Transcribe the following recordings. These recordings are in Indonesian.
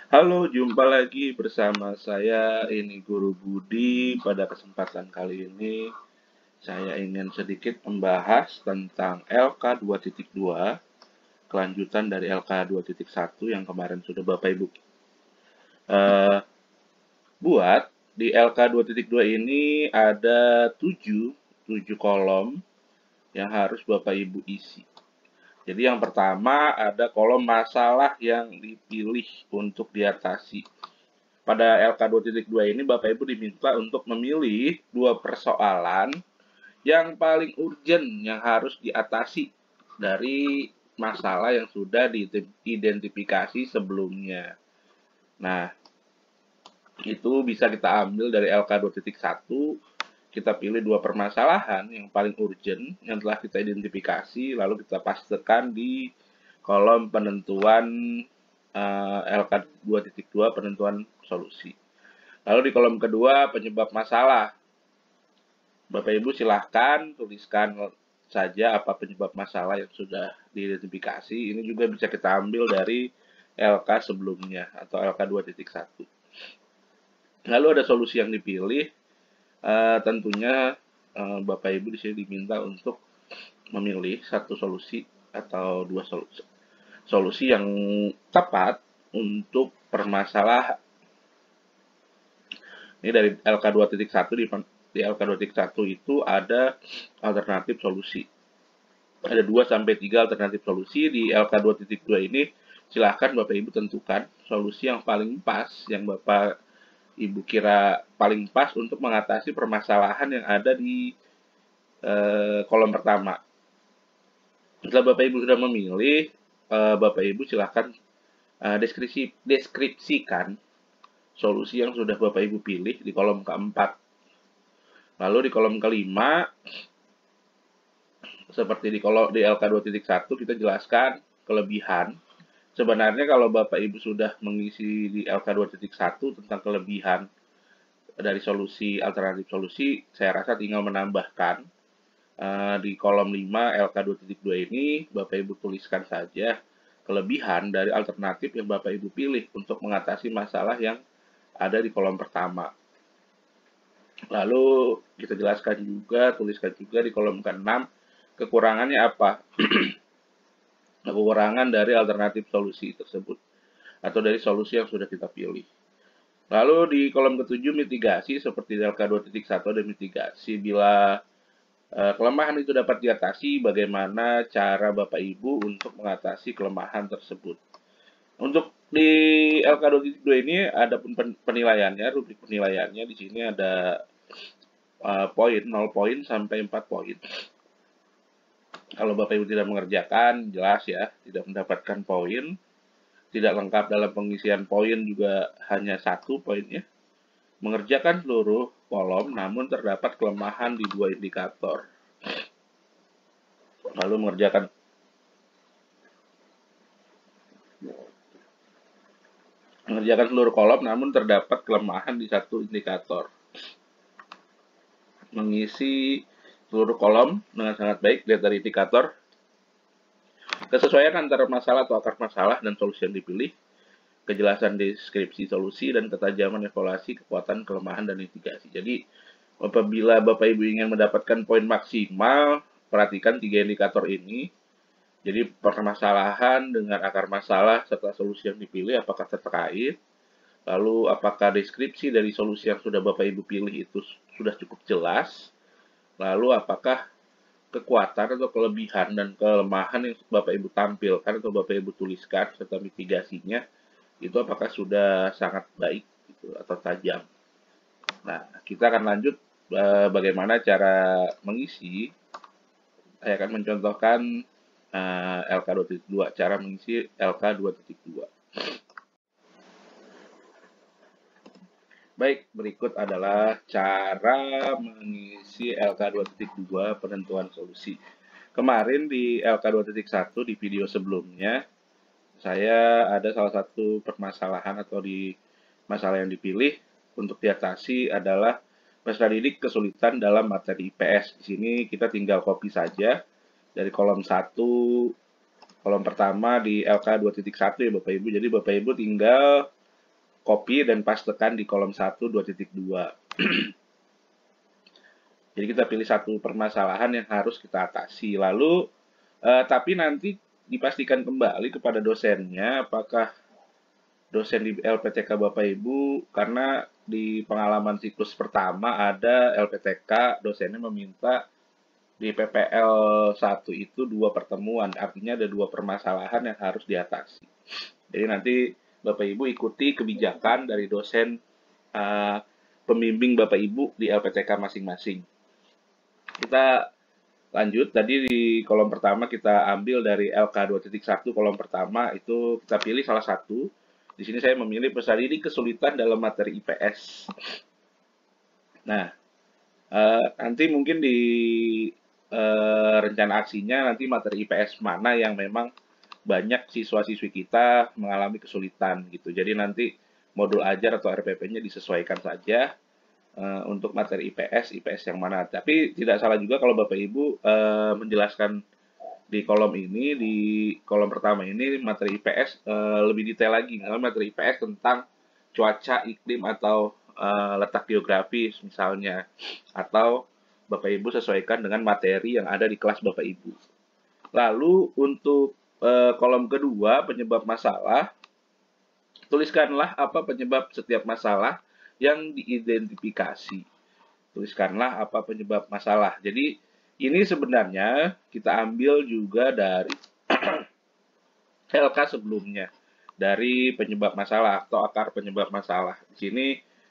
Halo, jumpa lagi bersama saya, ini Guru Budi. Pada kesempatan kali ini, saya ingin sedikit membahas tentang LK 2.2, kelanjutan dari LK 2.1 yang kemarin sudah Bapak Ibu eh, buat. Di LK 2.2 ini ada 7 kolom yang harus Bapak Ibu isi. Jadi yang pertama ada kolom masalah yang dipilih untuk diatasi. Pada LK 2.2 ini Bapak Ibu diminta untuk memilih 2 persoalan yang paling urgent yang harus diatasi dari masalah yang sudah diidentifikasi sebelumnya. Nah, itu bisa kita ambil dari LK 2.1, kita pilih 2 permasalahan yang paling urgent yang telah kita identifikasi, lalu kita pastekan di kolom penentuan LK 2.2 penentuan solusi. Lalu di kolom kedua, penyebab masalah. Bapak Ibu silahkan tuliskan saja apa penyebab masalah yang sudah diidentifikasi. Ini juga bisa kita ambil dari LK sebelumnya atau LK 2.1. Lalu ada solusi yang dipilih. Tentunya Bapak Ibu di sini diminta untuk memilih satu solusi atau 2 solusi yang tepat untuk permasalahan. Ini dari LK 2.1, di LK 2.1 itu ada alternatif solusi. Ada 2-3 alternatif solusi. Di LK 2.2 ini silahkan Bapak Ibu tentukan solusi yang paling pas, yang Bapak Ibu kira paling pas untuk mengatasi permasalahan yang ada di kolom pertama. Setelah Bapak Ibu sudah memilih, Bapak Ibu silahkan deskripsikan solusi yang sudah Bapak Ibu pilih di kolom keempat. Lalu di kolom kelima, seperti di LK 2.1 kita jelaskan kelebihan. Sebenarnya kalau Bapak Ibu sudah mengisi di LK 2.1 tentang kelebihan dari solusi alternatif solusi, saya rasa tinggal menambahkan di kolom 5 LK 2.2 ini Bapak Ibu tuliskan saja kelebihan dari alternatif yang Bapak Ibu pilih untuk mengatasi masalah yang ada di kolom pertama. Lalu kita tuliskan juga di kolom ke-6 kekurangannya apa. Kekurangan dari alternatif solusi tersebut atau dari solusi yang sudah kita pilih. Lalu di kolom ke-7 mitigasi, seperti LK 2.1 ada mitigasi. Bila kelemahan itu dapat diatasi, bagaimana cara Bapak Ibu untuk mengatasi kelemahan tersebut. Untuk di LK 2.2 ini ada penilaiannya, rubrik penilaiannya. Di sini ada poin 0 poin sampai 4 poin. Kalau Bapak Ibu tidak mengerjakan, jelas ya, tidak mendapatkan poin. Tidak lengkap dalam pengisian poin juga hanya 1 poinnya. Mengerjakan seluruh kolom, namun terdapat kelemahan di 2 indikator. Lalu mengerjakan seluruh kolom, namun terdapat kelemahan di 1 indikator. Mengisi seluruh kolom dengan sangat baik, lihat dari indikator. Kesesuaian antara masalah atau akar masalah dan solusi yang dipilih. Kejelasan deskripsi solusi dan ketajaman evaluasi kekuatan, kelemahan, dan mitigasi. Jadi, apabila Bapak Ibu ingin mendapatkan poin maksimal, perhatikan 3 indikator ini. Jadi, permasalahan dengan akar masalah serta solusi yang dipilih apakah terkait. Lalu, apakah deskripsi dari solusi yang sudah Bapak Ibu pilih itu sudah cukup jelas. Lalu, apakah kekuatan atau kelebihan dan kelemahan yang Bapak Ibu tampilkan atau Bapak Ibu tuliskan serta mitigasinya itu apakah sudah sangat baik gitu, atau tajam. Nah, kita akan lanjut bagaimana cara mengisi. Saya akan mencontohkan LK 2.2, cara mengisi LK 2.2. Baik, berikut adalah cara mengisi LK 2.2 penentuan solusi. Kemarin di LK 2.1 di video sebelumnya, saya ada salah satu permasalahan atau di masalah yang dipilih untuk diatasi adalah peserta didik kesulitan dalam materi IPS. Di sini kita tinggal copy saja dari kolom 1 kolom pertama di LK 2.1 ya Bapak Ibu. Jadi Bapak Ibu tinggal copy dan pastekan di kolom 1 2.2. Jadi kita pilih satu permasalahan yang harus kita atasi. Lalu tapi nanti dipastikan kembali kepada dosennya apakah dosen di LPTK Bapak Ibu, karena di pengalaman siklus pertama ada LPTK dosennya meminta di PPL 1 itu 2 pertemuan, artinya ada 2 permasalahan yang harus diatasi. Jadi nanti Bapak Ibu ikuti kebijakan dari dosen pembimbing Bapak Ibu di LPTK masing-masing. Kita lanjut, tadi di kolom pertama kita ambil dari LK 2.1 kolom pertama, itu kita pilih salah satu. Di sini saya memilih peserta didik kesulitan dalam materi IPS. Nah, nanti mungkin di rencana aksinya nanti materi IPS mana yang memang banyak siswa-siswi kita mengalami kesulitan gitu. Jadi nanti modul ajar atau RPP-nya disesuaikan saja untuk materi IPS yang mana. Tapi tidak salah juga kalau Bapak Ibu menjelaskan di kolom ini, di kolom pertama ini materi IPS lebih detail lagi. Karena materi IPS tentang cuaca, iklim, atau letak geografis misalnya. Atau Bapak Ibu sesuaikan dengan materi yang ada di kelas Bapak Ibu. Lalu untuk kolom kedua, penyebab masalah, tuliskanlah apa penyebab setiap masalah yang diidentifikasi. Tuliskanlah apa penyebab masalah. Jadi ini sebenarnya kita ambil juga dari LK sebelumnya, dari penyebab masalah atau akar penyebab masalah. Di sini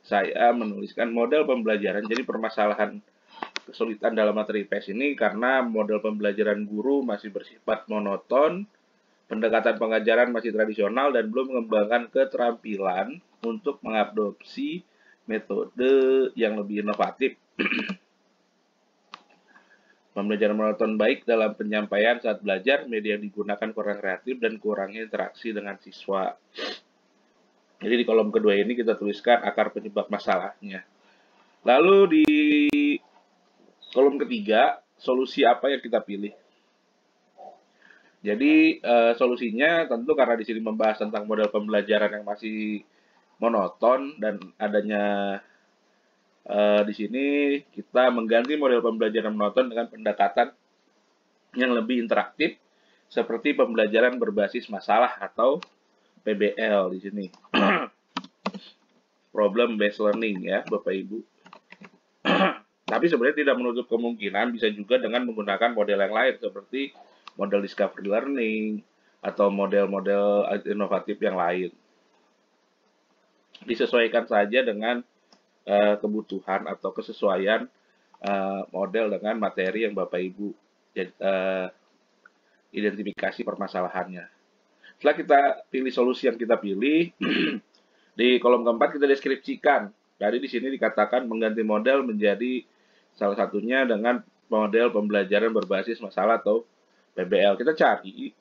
saya menuliskan model pembelajaran. Jadi permasalahan kesulitan dalam materi IPS ini karena model pembelajaran guru masih bersifat monoton, pendekatan pengajaran masih tradisional, dan belum mengembangkan keterampilan untuk mengadopsi metode yang lebih inovatif. Pembelajaran monoton baik dalam penyampaian saat belajar, media yang digunakan kurang kreatif, dan kurangnya interaksi dengan siswa. Jadi di kolom kedua ini kita tuliskan akar penyebab masalahnya. Lalu di kolom ketiga, solusi apa yang kita pilih. Jadi solusinya tentu karena di sini membahas tentang model pembelajaran yang masih monoton dan adanya di sini kita mengganti model pembelajaran monoton dengan pendekatan yang lebih interaktif seperti pembelajaran berbasis masalah atau PBL di sini. Problem based learning ya, Bapak Ibu. Tapi sebenarnya tidak menutup kemungkinan bisa juga dengan menggunakan model yang lain seperti model discovery learning atau model-model inovatif yang lain. Disesuaikan saja dengan kebutuhan atau kesesuaian model dengan materi yang Bapak Ibu identifikasi permasalahannya. Setelah kita pilih solusi yang kita pilih, di kolom keempat kita deskripsikan. Dari di sini dikatakan mengganti model menjadi salah satunya dengan model pembelajaran berbasis masalah atau PBL. Kita cari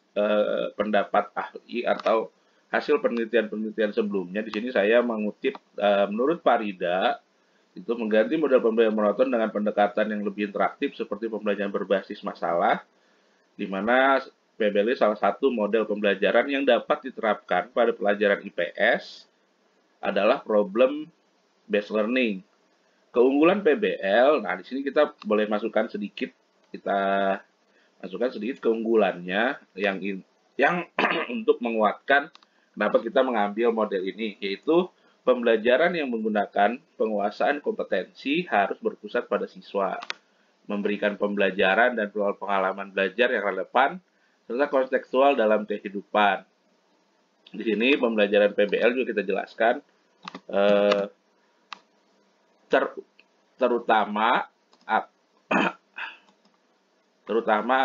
pendapat ahli atau hasil penelitian-penelitian sebelumnya. Di sini saya mengutip menurut Farida, itu mengganti model pembelajaran monoton dengan pendekatan yang lebih interaktif seperti pembelajaran berbasis masalah, di mana PBL salah satu model pembelajaran yang dapat diterapkan pada pelajaran IPS adalah problem based learning. Keunggulan PBL, nah di sini kita boleh masukkan sedikit, kita masukkan sedikit keunggulannya yang untuk menguatkan kenapa kita mengambil model ini, yaitu pembelajaran yang menggunakan penguasaan kompetensi harus berpusat pada siswa, memberikan pembelajaran dan pengalaman belajar yang relevan serta kontekstual dalam kehidupan. Di sini pembelajaran PBL juga kita jelaskan terutama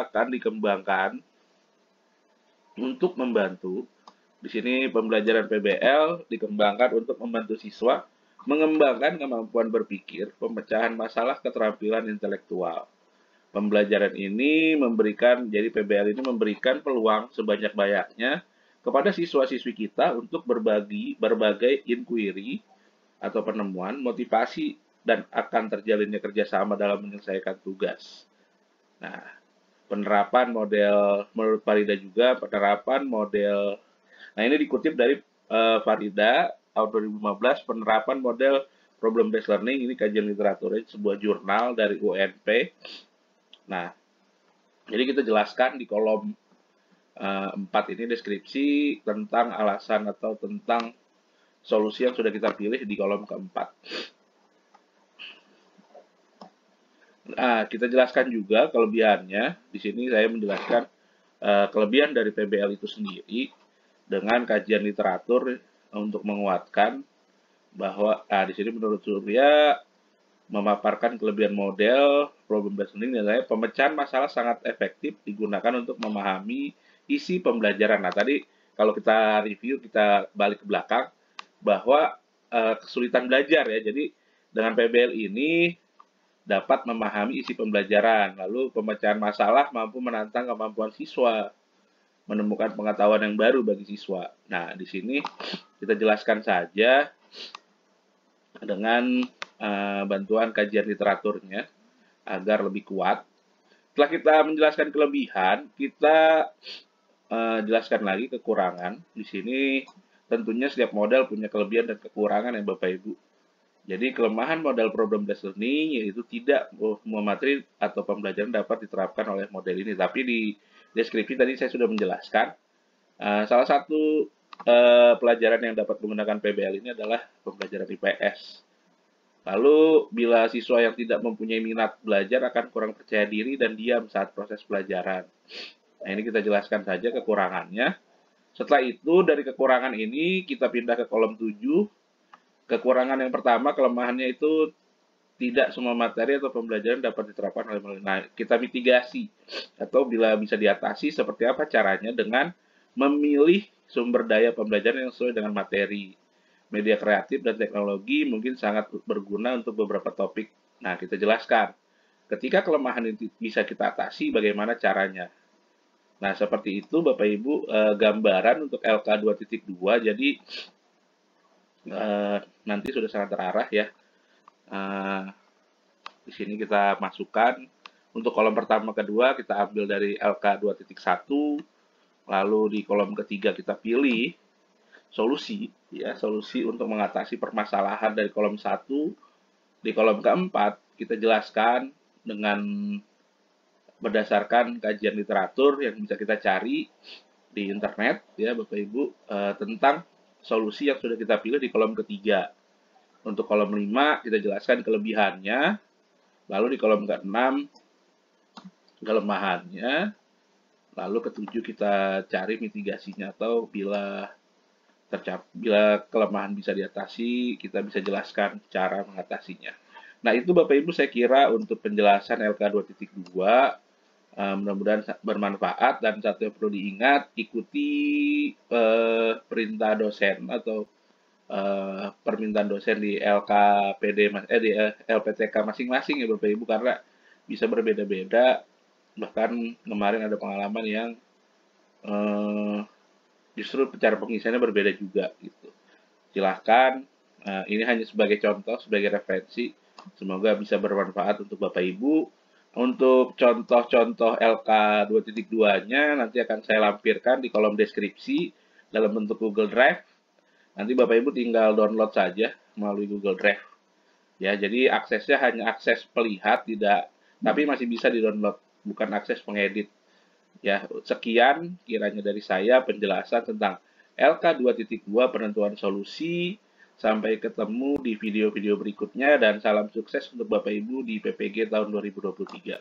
akan dikembangkan untuk membantu. Di sini pembelajaran PBL dikembangkan untuk membantu siswa mengembangkan kemampuan berpikir, pemecahan masalah, keterampilan intelektual. Pembelajaran ini jadi PBL ini memberikan peluang sebanyak-banyaknya kepada siswa-siswi kita untuk berbagai inquiry atau penemuan, motivasi, dan akan terjalinnya kerjasama dalam menyelesaikan tugas. Nah, penerapan model menurut Farida juga penerapan model. Nah, ini dikutip dari Farida tahun 2015 penerapan model problem based learning, ini kajian literaturnya sebuah jurnal dari UNP. Nah, jadi kita jelaskan di kolom 4 ini deskripsi tentang alasan atau tentang solusi yang sudah kita pilih di kolom keempat. Nah, kita jelaskan juga kelebihannya. Di sini saya menjelaskan kelebihan dari PBL itu sendiri dengan kajian literatur untuk menguatkan bahwa di sini menurut Surya memaparkan kelebihan model problem based learning dan pemecahan masalah sangat efektif digunakan untuk memahami isi pembelajaran. Nah, tadi kalau kita review, kita balik ke belakang bahwa kesulitan belajar ya. Jadi dengan PBL ini dapat memahami isi pembelajaran, lalu pemecahan masalah mampu menantang kemampuan siswa, menemukan pengetahuan yang baru bagi siswa. Nah, di sini kita jelaskan saja dengan bantuan kajian literaturnya agar lebih kuat. Setelah kita menjelaskan kelebihan, kita jelaskan lagi kekurangan. Di sini tentunya setiap model punya kelebihan dan kekurangan ya Bapak Ibu. Jadi kelemahan model problem based learning yaitu tidak semua materi atau pembelajaran dapat diterapkan oleh model ini. Tapi di deskripsi tadi saya sudah menjelaskan salah satu pelajaran yang dapat menggunakan PBL ini adalah pembelajaran IPS. Lalu bila siswa yang tidak mempunyai minat belajar akan kurang percaya diri dan diam saat proses pelajaran. Nah, ini kita jelaskan saja kekurangannya. Setelah itu dari kekurangan ini kita pindah ke kolom 7. Kekurangan yang pertama, kelemahannya itu tidak semua materi atau pembelajaran dapat diterapkan oleh model. Nah, kita mitigasi atau bila bisa diatasi seperti apa caranya dengan memilih sumber daya pembelajaran yang sesuai dengan materi. Media kreatif dan teknologi mungkin sangat berguna untuk beberapa topik. Nah, kita jelaskan. Ketika kelemahan itu bisa kita atasi, bagaimana caranya? Nah, seperti itu Bapak Ibu gambaran untuk LK 2.2. Jadi nanti sudah sangat terarah ya. Di sini kita masukkan untuk kolom pertama kedua kita ambil dari LK 2.1, lalu di kolom ketiga kita pilih solusi ya, solusi untuk mengatasi permasalahan dari kolom 1. Di kolom keempat kita jelaskan dengan berdasarkan kajian literatur yang bisa kita cari di internet ya Bapak Ibu tentang solusi yang sudah kita pilih di kolom ketiga. Untuk kolom 5 kita jelaskan kelebihannya, lalu di kolom ke-6 kelemahannya, lalu ke-7 kita cari mitigasinya atau bila kelemahan bisa diatasi, kita bisa jelaskan cara mengatasinya. Nah, itu Bapak Ibu saya kira untuk penjelasan LK 2.2. Mudah-mudahan bermanfaat dan satu yang perlu diingat, ikuti perintah dosen atau permintaan dosen di LPTK masing-masing ya Bapak Ibu, karena bisa berbeda-beda. Bahkan kemarin ada pengalaman yang justru cara pengisiannya berbeda juga gitu. Silahkan, ini hanya sebagai contoh, sebagai referensi. Semoga bisa bermanfaat untuk Bapak Ibu. Untuk contoh-contoh LK 2.2-nya nanti akan saya lampirkan di kolom deskripsi dalam bentuk Google Drive. Nanti Bapak Ibu tinggal download saja melalui Google Drive. Ya, jadi aksesnya hanya akses pelihat, tapi masih bisa di-download, bukan akses pengedit. Ya, sekian kiranya dari saya penjelasan tentang LK 2.2 penentuan solusi. Sampai ketemu di video-video berikutnya dan salam sukses untuk Bapak Ibu di PPG tahun 2023.